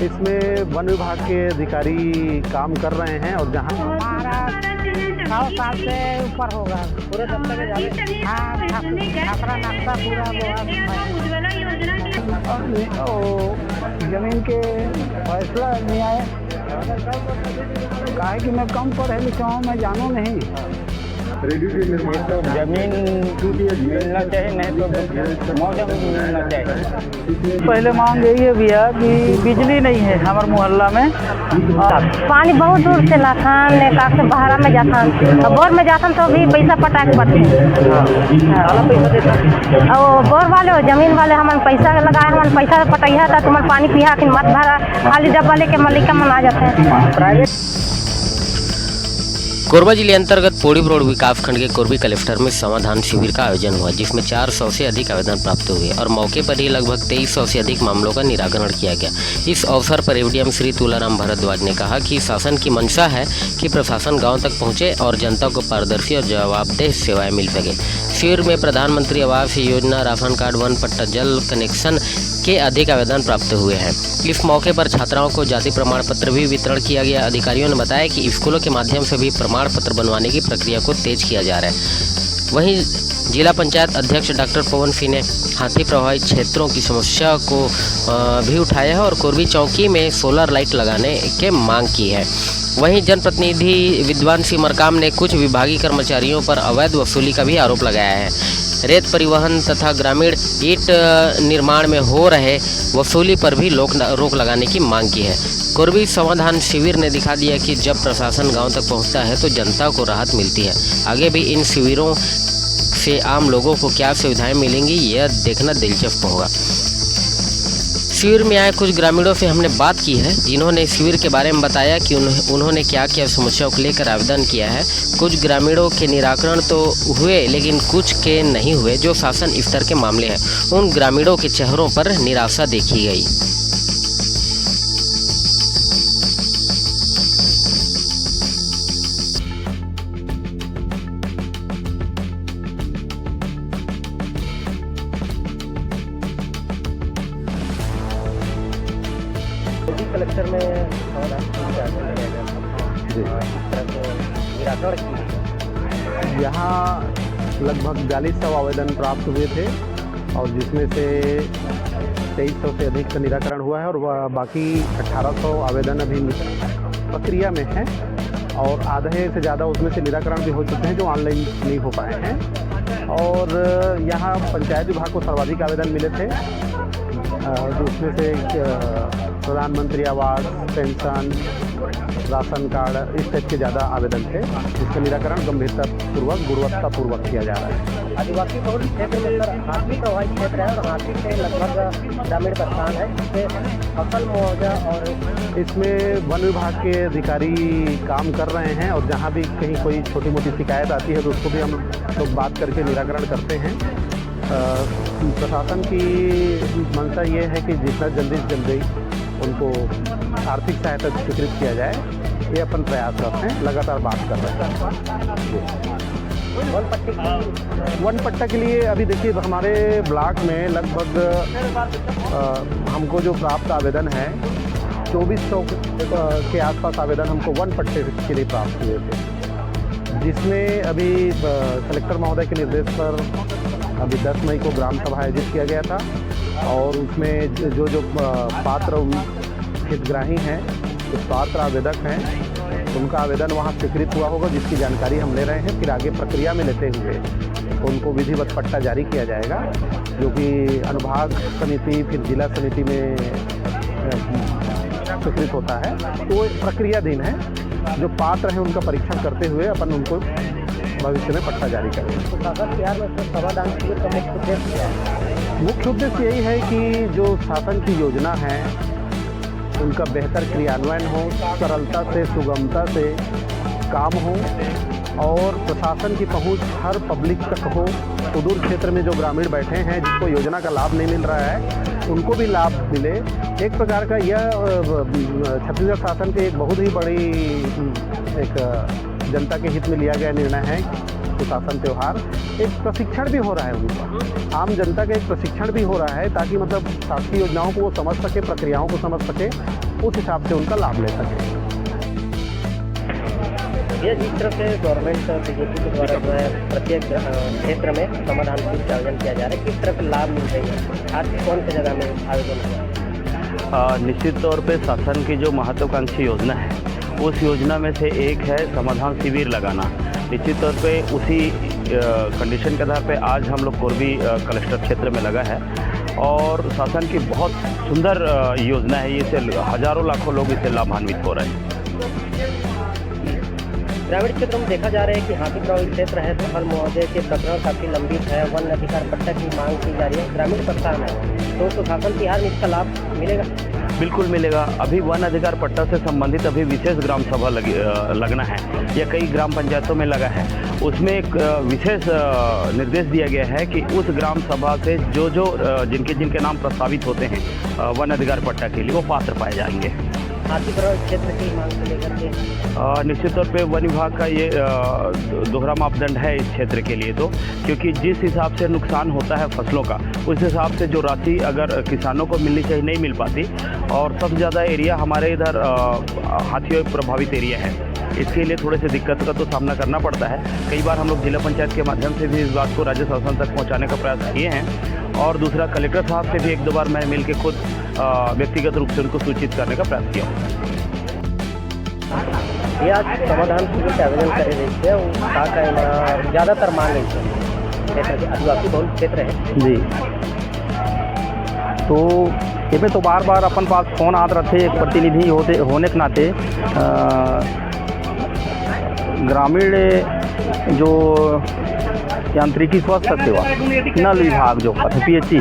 इसमें वन विभाग के अधिकारी काम कर रहे हैं और जहाँ हमारा 100 साल से ऊपर होगा। पूरे दफ्तर में जाने हाँ, छात्रा नाश्ता पूरा वो जमीन के फैसला नहीं आए। काहे कि मैं कम पढ़े लिखा हूँ, मैं जानू नहीं। जमीन मिलना चाहिए, नहीं तो मौसम मिलना चाहिए। पहले मांग यही है भैया कि बिजली नहीं है हमारे मोहल्ला में। पानी बहुत दूर से लाथान ने का से बहरा में जाथान और बोर में जाथान तो भी पैसा पटा के पड़ते और बोर वाले और जमीन वाले हमारे पैसा लगाए, हमारे पैसा पटैया था तुम्हारे पानी पिया कि मत भरा, खाली डब्बा लेके मलिका मन आ जाते हैं। प्राइवेट कोरबा जिले अंतर्गत पौड़ी रोड विकास खंड के कोरबी कलेक्टर में समाधान शिविर का आयोजन हुआ, जिसमें 400 से अधिक आवेदन प्राप्त हुए और मौके पर ही लगभग 2300 से अधिक मामलों का निराकरण किया गया। इस अवसर पर एडीएम श्री तुलाराम भारद्वाज ने कहा कि शासन की मंशा है कि प्रशासन गांव तक पहुंचे और जनता को पारदर्शी और जवाबदेह सेवाएं मिल सके। शिविर में प्रधानमंत्री Awas Yojana, ration card, one पट्टा, जल कनेक्शन के अधिक आवेदन प्राप्त हुए हैं। इस मौके पर छात्राओं को जाति प्रमाण पत्र भी वितरण किया गया। अधिकारियों ने बताया कि स्कूलों के माध्यम से भी प्रमाण पत्र बनवाने की प्रक्रिया को तेज किया जा रहा है। वहीं जिला पंचायत अध्यक्ष डॉक्टर पवन सिंह ने हाथी प्रभावित क्षेत्रों की समस्या को भी उठाया है और कोरबी चौकी में सोलर लाइट लगाने के मांग की है। वहीं जनप्रतिनिधि विद्वान सिंह मरकाम ने कुछ विभागीय कर्मचारियों पर अवैध वसूली का भी आरोप लगाया है। रेत परिवहन तथा ग्रामीण ईंट निर्माण में हो रहे वसूली पर भी रोक लगाने की मांग की है। कोरबी समाधान शिविर ने दिखा दिया कि जब प्रशासन गांव तक पहुंचता है तो जनता को राहत मिलती है। आगे भी इन शिविरों से आम लोगों को क्या सुविधाएं मिलेंगी, यह देखना दिलचस्प होगा। शिविर में आए कुछ ग्रामीणों से हमने बात की है, जिन्होंने शिविर के बारे में बताया कि उन्होंने क्या क्या समस्याओं को लेकर आवेदन किया है। कुछ ग्रामीणों के निराकरण तो हुए, लेकिन कुछ के नहीं हुए, जो शासन स्तर के मामले हैं। उन ग्रामीणों के चेहरों पर निराशा देखी गई। कलेक्टर में यहाँ लगभग 4200 आवेदन प्राप्त हुए थे और जिसमें से 2300 से अधिक का निराकरण हुआ है और बाकी 1800 आवेदन अभी प्रक्रिया में है और आधे से ज़्यादा उसमें से निराकरण भी हो चुके हैं जो ऑनलाइन नहीं हो पाए हैं। और यहाँ पंचायत विभाग को सर्वाधिक आवेदन मिले थे, उसमें से प्रधानमंत्री आवास, पेंशन, राशन कार्ड, इस टाइप के ज़्यादा आवेदन थे, जिसका निराकरण गंभीरतापूर्वक, गुणवत्तापूर्वक किया जा रहा है। आदिवासी बहुल क्षेत्र में सर हाथी प्रभावित क्षेत्र है और हाथी से लगभग ग्रामीण परेशान है, जिससे फसल मुआवजा और इसमें वन विभाग के अधिकारी काम कर रहे हैं और जहाँ भी कहीं कोई छोटी मोटी शिकायत आती है तो उसको भी हम लोग बात करके निराकरण करते हैं। प्रशासन की मंशा ये है कि जितना जल्दी से जल्दी उनको आर्थिक सहायता स्वीकृत किया जाए, ये अपन प्रयासरत हैं, लगातार बात कर रहे हैं। वन पट्टा के लिए अभी देखिए हमारे ब्लॉक में लगभग हमको जो प्राप्त आवेदन है 2400 के आसपास आवेदन हमको वन पट्टे के लिए प्राप्त हुए थे, जिसमें अभी कलेक्टर महोदय के निर्देश पर अभी 10 मई को ग्राम सभा आयोजित किया गया था और उसमें जो पात्र हितग्राही हैं, जो पात्र आवेदक हैं, उनका आवेदन वहाँ स्वीकृत हुआ होगा, जिसकी जानकारी हम ले रहे हैं। फिर आगे प्रक्रिया में लेते हुए उनको विधिवत पट्टा जारी किया जाएगा, जो कि अनुभाग समिति फिर जिला समिति में स्वीकृत होता है। तो एक प्रक्रियाधीन है, जो पात्र हैं उनका परीक्षण करते हुए अपन उनको भविष्य में पट्टा जारी करेंगे। शासन बिहार में समाधान शिविर का मुख्य उद्देश्य यही है कि जो शासन की योजना है उनका बेहतर क्रियान्वयन हो, सरलता से, सुगमता से काम हो और प्रशासन की पहुंच हर पब्लिक तक हो। सुदूर क्षेत्र में जो ग्रामीण बैठे हैं जिसको योजना का लाभ नहीं मिल रहा है, उनको भी लाभ मिले। एक प्रकार का यह छत्तीसगढ़ शासन के एक बहुत ही बड़ी एक जनता के हित में लिया गया निर्णय है। सुशासन त्यौहार एक प्रशिक्षण भी हो रहा है, उनका आम जनता का एक प्रशिक्षण भी हो रहा है, ताकि मतलब शासकीय योजनाओं को वो समझ सके, प्रक्रियाओं को समझ सके उस हिसाब से उनका लाभ ले सकें। ये जिस तरह से गवर्नमेंट बीजेपी के द्वारा जो है प्रत्येक क्षेत्र में समाधान शिविर का आयोजन किया जा रहा है, किस तरह के लाभ मिल रही है, आज कौन सी जगह में आयोजन हुआ? निश्चित तौर पे शासन की जो महत्वाकांक्षी योजना है उस योजना में से एक है समाधान शिविर लगाना। निश्चित तौर पे उसी कंडीशन के आधार पे आज हम लोग कोरबी कलेक्टर क्षेत्र में लगा है और शासन की बहुत सुंदर योजना है। इससे हजारों लाखों लोग इससे लाभान्वित हो रहे हैं। ग्रामीण क्षेत्र में देखा जा रहा है कि हाथी प्रभावित क्षेत्र है, सफल मुआवजे के प्रकरण काफ़ी लंबित है, वन अधिकार पट्टा की मांग की जा रही है, ग्रामीण परेशान है, तो शासन तिहार में इसका लाभ मिलेगा? बिल्कुल मिलेगा। अभी वन अधिकार पट्टा से संबंधित अभी विशेष ग्राम सभा लगना है या कई ग्राम पंचायतों में लगा है। उसमें एक विशेष निर्देश दिया गया है कि उस ग्राम सभा से जो जिनके नाम प्रस्तावित होते हैं वन अधिकार पट्टा के लिए वो पात्र पाए जाएंगे। हाथी प्रभावित क्षेत्र की मांग को लेकर के निश्चित तौर पे वन विभाग का ये दोहरा मापदंड है इस क्षेत्र के लिए, तो क्योंकि जिस हिसाब से नुकसान होता है फसलों का उस हिसाब से जो राशि अगर किसानों को मिलनी चाहिए नहीं मिल पाती और सबसे ज़्यादा एरिया हमारे इधर हाथियों प्रभावित एरिया है। इसके लिए थोड़े से दिक्कत का तो सामना करना पड़ता है। कई बार हम लोग जिला पंचायत के माध्यम से भी इस बात को राज्य शासन तक पहुँचाने का प्रयास किए हैं और दूसरा कलेक्टर साहब से भी एक दो बार मैं मिल के खुद व्यक्तिगत रूप से उनको सूचित करने का प्रयास किया। ये आज समाधान शिविर के आयोजन करे रही है, ज़्यादातर मांग है क्षेत्र के आदिवासी बहुल क्षेत्र है जी। तो इसमें तो बार बार अपन पास फोन आते रहते, एक प्रतिनिधि होने के नाते ग्रामीण जो यांत्रिकी स्वास्थ्य सेवा नल विभाग जो PHC,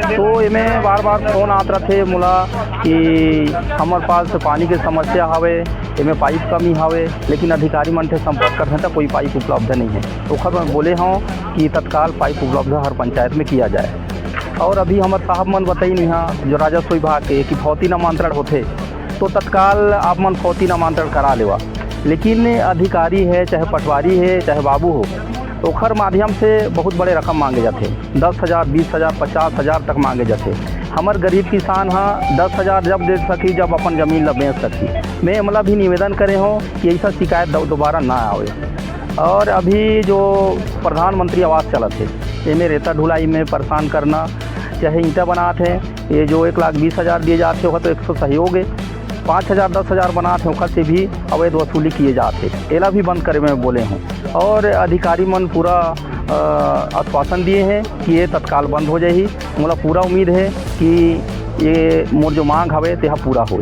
तो इनमें बार बार फोन आते रहते मोला कि हमारे पास पानी की समस्या हवे, इनमें पाइप कमी हवे, लेकिन अधिकारी मन से संपर्क करते तो कोई पाइप उपलब्ध नहीं है। तो खबर मैं बोले हूँ कि तत्काल पाइप उपलब्ध हर पंचायत में किया जाए। और अभी हमारे साहब मन बताई नहीं हाँ जो राजस्व विभाग के कि फौती नामांतरण होते तो तत्काल आप मन फौती नामांतरण करा लेवा, लेकिन अधिकारी है चाहे पटवारी है चाहे बाबू हो तो खर माध्यम से बहुत बड़े रकम मांगे जाते, 10,000 20,000 50,000 तक मांगे जाते। हमार गरीब किसान हाँ 10,000 जब दे सकी जब अपन ज़मीन ला बेच सकी। मैं हमला भी निवेदन करे हूँ कि ऐसा शिकायत दोबारा ना आवे। और अभी जो प्रधानमंत्री आवास चला थे इनमें रेता ढुलाई में परेशान करना, चाहे ईंटा बनाते हैं ये जो 1,20,000 दिए जाते होगा तो 100 सहयोग है, 5,000 10,000 बनाते हैं से भी अवैध वसूली किए जाते, एला भी बंद करे मैं बोले हूँ। और अधिकारी मन पूरा आश्वासन दिए हैं कि ये तत्काल बंद हो जाएगी। मुझे पूरा उम्मीद है कि ये मोर जो मांग हवे तो यहाँ पूरा हो।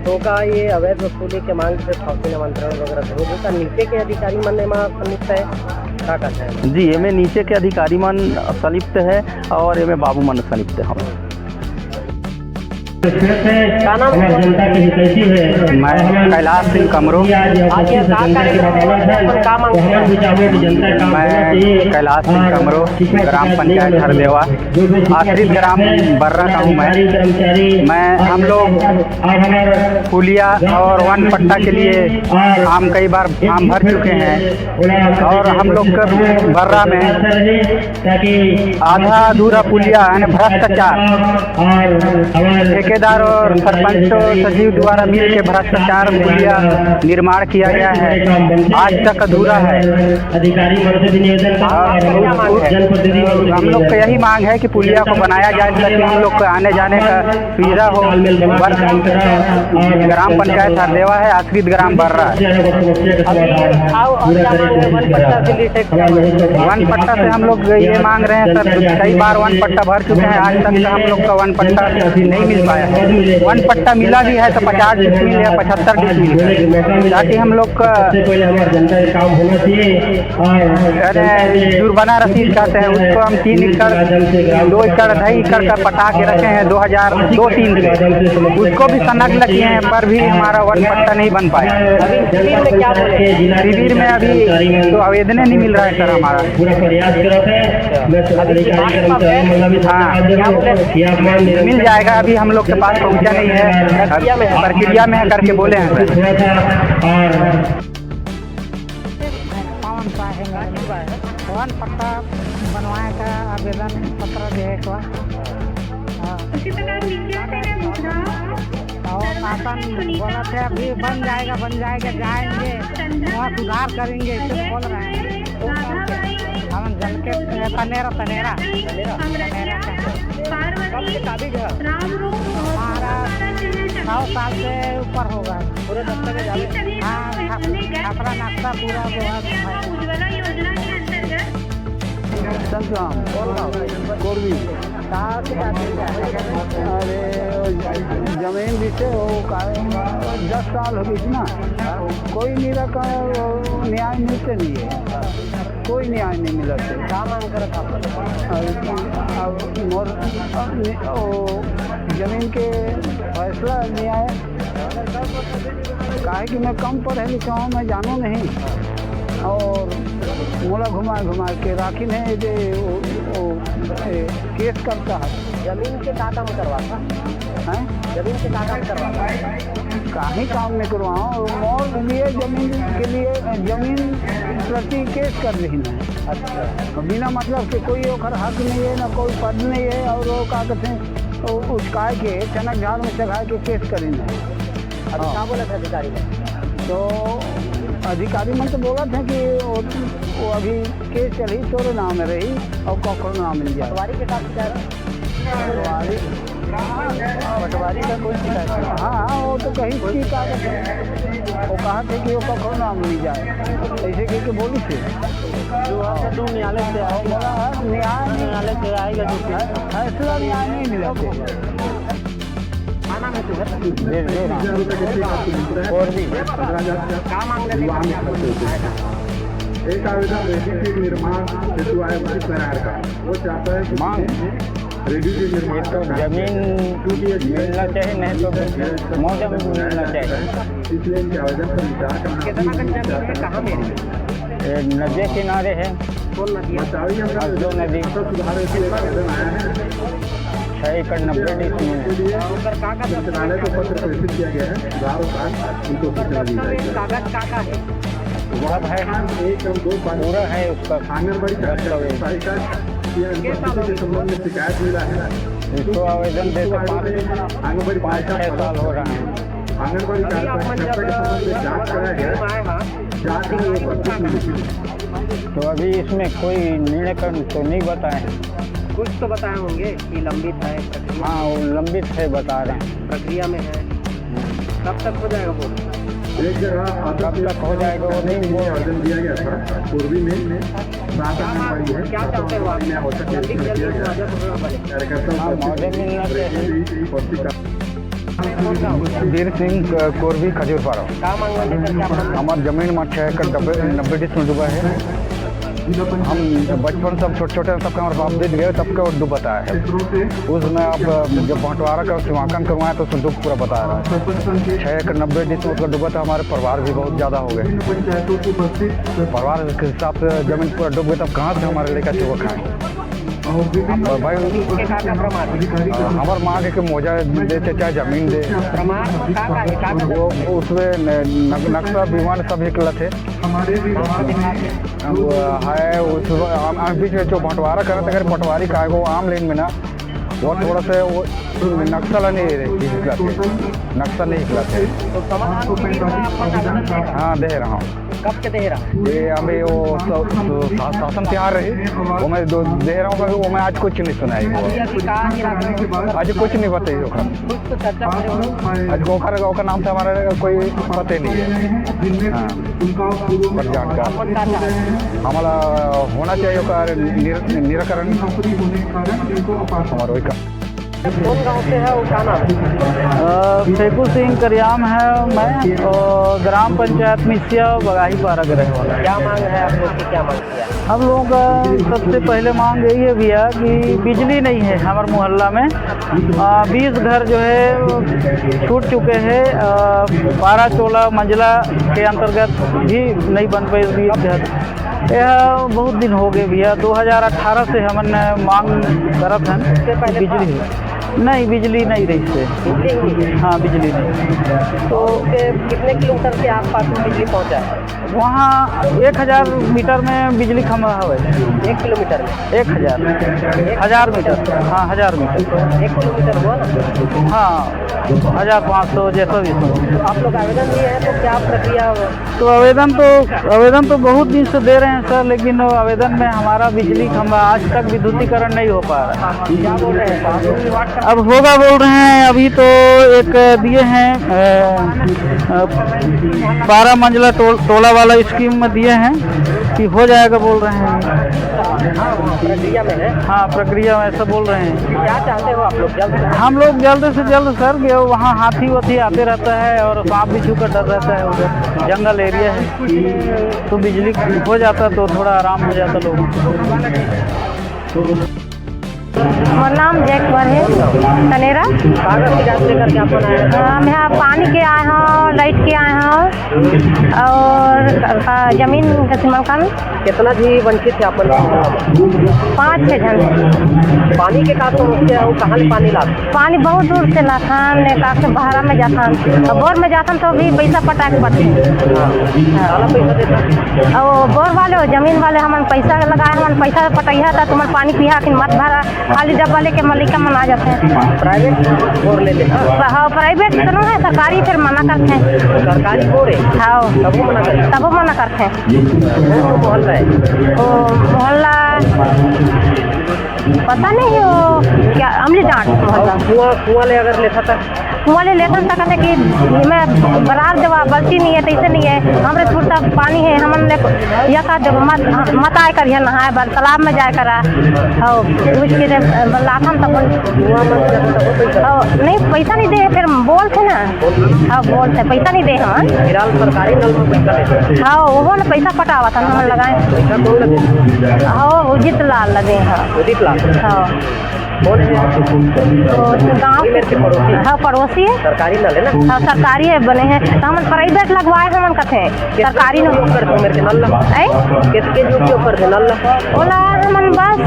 तो का ये अवैध वसूली के मांग से फौजी निमंत्रण वगैरह होगा, नीचे के अधिकारी मन में संलिप्त है क्या कहते हैं? जी एमें नीचे के अधिकारी मन संलिप्त है और एमें बाबू मन संलिप्त है। क्या नाम है? मैं कैलाश सिंह कमरो। मैं कैलाश सिंह कमरो, ग्राम पंचायत हरदेवा, आश्रित ग्राम बर्रा का हूँ मैं। हम लोग पुलिया और वन पट्टा के लिए हम कई बार फॉर्म भर चुके हैं और हम लोग बर्रा में आधा अधूरा पुलिया यानी भ्रष्टाचार ठेकेदार और सरपंच सचिव द्वारा मिल के भ्रष्टाचार पुलिया निर्माण किया गया है, आज तक अधूरा है। हम लोग का यही मांग है कि पुलिया को बनाया जाए ताकि हम लोग को आने जाने का सुविधा हो। ग्राम पंचायत हरदेवा है, आश्रित ग्राम बर्रा है। वन पट्टा से हम लोग ये मांग रहे हैं सर, कई बार वन पट्टा भर चुके हैं, आज तक हम लोग का वन पट्टा नहीं मिल पाया है। वन पट्टा मिला भी है तो 50 डिसमिल या 75 डिसमिल, ताकि हम लोग का जुर्माना रसीद कहते हैं उसको हम 3 एकड़ 2 एकड़ 2.5 एकड़ का पटा के रखे हैं 2002-03 से, उसको भी संलग्न किए हैं पर भी हमारा वन पट्टा नहीं बन पाया। शिविर में अभी तो आवेदन नहीं मिल रहा है सर हमारा। हाँ मिल जाएगा, अभी हम लोग के पास पहुंचा नहीं है, प्रक्रिया में है करके बोले हैं सर। वन पट्टा बनवाए का आवेदन पत्र दे और शासन बोला थे अभी बन जाएगा जाएंगे वहाँ सुधार करेंगे इसे बोल रहे हैं। हम जल के तनेरा कब से काबिज है? हमारा 9 साल से ऊपर होगा। पूरे दफ्तर में जावे? हाँ, खपरा नाश्ता पूरा संतराम कोरवी। कहाँ से आते हैं? अरे जमीन भी से वो 10 साल हो गई ना, कोई निराकरण न्याय मिलते नहीं है, कोई न्याय नहीं मिला थे। क्या मांग कर अब मोर जमीन के फैसला न्याय काहे कि मैं कम पढ़े लिखा हूँ, मैं जानू नहीं, और मोला घुमा के राखी ने जे केस करता है। जमीन के क्या काम करवाता हैं? जमीन के क्या काम करवाता काहे काम नहीं करवाऊँ, मोर लिए जमीन के लिए जमीन प्रति केस कर रही है। अच्छा, बिना मतलब के कोई ओखर हक नहीं है, ना कोई पद नहीं है, और वो का कहते हैं उसकाए के चनक झाड़ में चढ़ाए के केस करी ना। अभी क्या बोला था अधिकारी ने? तो अधिकारी मन तो बोला था कि वो अभी केस चली तोरे नाम में रही और कखरो नाम मिल जाए। पटवारी के साथ क्या पटवारी का कोई शिकायत नहीं? हाँ, वो तो कहीं की कागज है, वो कहा थे कि वो कखरो नाम मिल जाए, ऐसे कह के बोली थी। जो न्यायालय से आओ न्यायालय से आएगा जो फैसला न्याय नहीं मिला थे। क्या नाम है तुम्हारा? और भी क्या मांग रहे एक आवेदन रेडी के निर्माण हेतु आया उचित करार का, वो चाहता है कि मांग रेडी के निर्माण तो जमीन मिलना चाहिए, नहीं तो मौजा में मिलना चाहिए। इसलिए इनके आवेदन पर विचार कितना कच्चा जमीन है, कहाँ में है? नदी किनारे है, कौन नदी है? जो नदी सुधार हेतु एक आवेदन आया है 6 एकड़ 90 डिसमिल है। मंत्रालय को पत्र प्रेषित किया गया है, सुधार और कार्य उनको सूचना दी जाएगी। कागज का है? सब है, 1 और 2 पूरा है उसका आंगनबाड़ी कार्यकर्ता के संबंध में शिकायत मिला है। इसको आवेदन देते 5-6 साल हो रहा है। आंगनबाड़ी कार्यकर्ता के संबंध में जांच कराया गया, जांच में वो 25 मिली। तो अभी इसमें कोई निर्णय तो नहीं बताए। कुछ तो बताए होंगे कि लंबित है प्रक्रिया? हाँ, वो लंबित है बता रहे हैं, प्रक्रिया में है। कब तक हो जाएगा वो? एक जगह कब तक हो जाएगा वो नहीं वो आवेदन दिया गया था पूर्वी में 7 आंगनबाड़ी है, क्या चाहते हो आप? जल्दी से जल्दी मुआवजा पूरा बने। कार्यकर्ता मौजे मिलना चाहिए। वीर सिंह कोरवी खजूरपाड़ा। क्या मांगने का क्या? हमार जमीन में 6 एकड़ 90 डिसमिल डूबा है। हम बचपन सब छोटे सबका हमारे बाप दे गए, तब का दुख बताया है। उसमें अब जब बंटवारा का सीमांकन करवाया तो उसमें दुख पूरा बता रहा है। 6 एकड़ 90 डिसमिल उसका डूबा था, हमारे परिवार भी बहुत ज़्यादा हो गए। परिवार के हिसाब से जमीन पूरा डूब गई, तब कहाँ से हमारे लेकर चुका खाएँ? भाई हमारे माँ के मौजा देते चाहे जमीन दे, वो उसमें नक्शा विमान सब निकला थे है। उस बीच में जो बंटवारा कर रहे थे, पटवारी का वो आम लेन में ना, वो थोड़ा सा वो नक्शा नहीं निकला थे, नक्शा नहीं निकला थे। हाँ, दे रहा हूँ। कब के दे रहा? ये अभी वो शासन त्योहार रही, वो मैं दे रहा हूँ, वो मैं आज कुछ नहीं सुनाई, आज कुछ नहीं बताई। आज गोखर नाम से हमारे कोई पता नहीं है। हाँ, पर जानकार हमारा होना चाहिए निराकरण हमारा वही का। कौन गांव से है वो? क्या नाम? फेकू सिंह करियाम है मैं, और ग्राम पंचायत मिसिया बगाही पारा के रहने वाला। क्या मांग है आप लोग की? क्या मांग किया? हम लोगों का सबसे पहले मांग यही है भैया कि बिजली नहीं है हमारे मोहल्ला में। 20 घर जो है छूट चुके हैं, 12-16 मंजिला के अंतर्गत भी नहीं बन पाए 20 घर। यह बहुत दिन हो गए भैया, 2018 से हमने मांग करत हैं बिजली नहीं, बिजली नहीं रही से। बिजली? हाँ, बिजली नहीं। तो कितने किलोमीटर के आसपास में बिजली पहुंचा है? वहाँ 1000 मीटर में बिजली खंभा है। 1 किलोमीटर में 1000 मीटर, हाँ 1000 मीटर, 1 किलोमीटर हुआ ना। हाँ 1500 जैसा भी हो। आप लोग आवेदन दिए हैं तो क्या प्रक्रिया? तो आवेदन तो बहुत दिन से दे रहे हैं सर, लेकिन आवेदन में हमारा बिजली खंभा आज तक विद्युतीकरण नहीं हो पा रहा। क्या बोल रहे हैं? अब होगा बोल रहे हैं। अभी तो एक दिए हैं 12 मंजिला टोला वाला स्कीम में दिए हैं कि हो जाएगा बोल रहे हैं। प्रक्रिया में है? हाँ प्रक्रिया में ऐसा बोल रहे हैं। क्या चाहते हो आप लोग? जल्द हम लोग जल्द से जल्द सर, कि वहाँ हाथी वाथी आते रहता है और सांप बिच्छू का डर रहता है, उधर जंगल एरिया है, तो बिजली हो जाता तो थोड़ा आराम हो जाता लोगों को। हमारा नाम जय कुंवर है तनेरा। कागज की जांच लेकर के आप आए हैं? हम यहाँ पानी के आए हैं, लाइट के आए हैं और जमीन का मकान। कितना जी वंचित थे आप? 5-6 जन। पानी के का समस्या है? कहाँ से पानी लाते? पानी बहुत दूर से लाथन, एक से बहरा में जाथन और बोर में जाथन तो भी पैसा पटा के पड़ते। सारा पैसा देता? और बोर वाले जमीन वाले हमन पैसा लगाए, हमन पैसा पटैया था तुम्हारे पानी पिया कि मत भरा, खाली डब्बा लेके मलिका मन आ जाते हैं। प्राइवेट बोर लेते हैं? हाँ प्राइवेट तो नहीं है, सरकारी फिर मना करते हैं। सरकारी बोर है? हाँ तब वो मना करते हैं? तब वो मना करते हैं। मोहल्ला है? ओ मोहल्ला पता नहीं वो क्या अमली डांट मोहल्ला। कुआं ले अगर लेता था? कुआं ले लेता था कहते कि मैं बरार देवा बल्टी नहीं है, तैसे नहीं है, हमरे थोड़ा पानी है, हमन ले या का देव मत आए कर नहाए बर तालाब में जाए करा हो उसके लाथन तब नहीं पैसा नहीं दे, फिर बोलते ना। हाँ बोलते पैसा नहीं दे हम फिलहाल सरकारी नल में पैसा लेते? हाँ वो ना पैसा पटावा था हम लगाए। पैसा कौन लगे? हाँ उदित लाल लगे। हाँ उदित लाल? हाँ कौन है? तो गाँव हाँ पड़ोसी है। सरकारी नल है ना? हाँ सरकारी है बने हैं तो हम प्राइवेट लगवाए हमन कथे सरकारी न मेरे नल किसके जो उपयोग करते नल? ओला हमन बस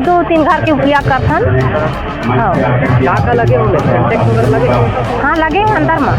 2-3 घर के उपयोग करथन। हाँ क्या लगे होंगे? टैक्स वगैरह लगे? हाँ लगे अंदर में।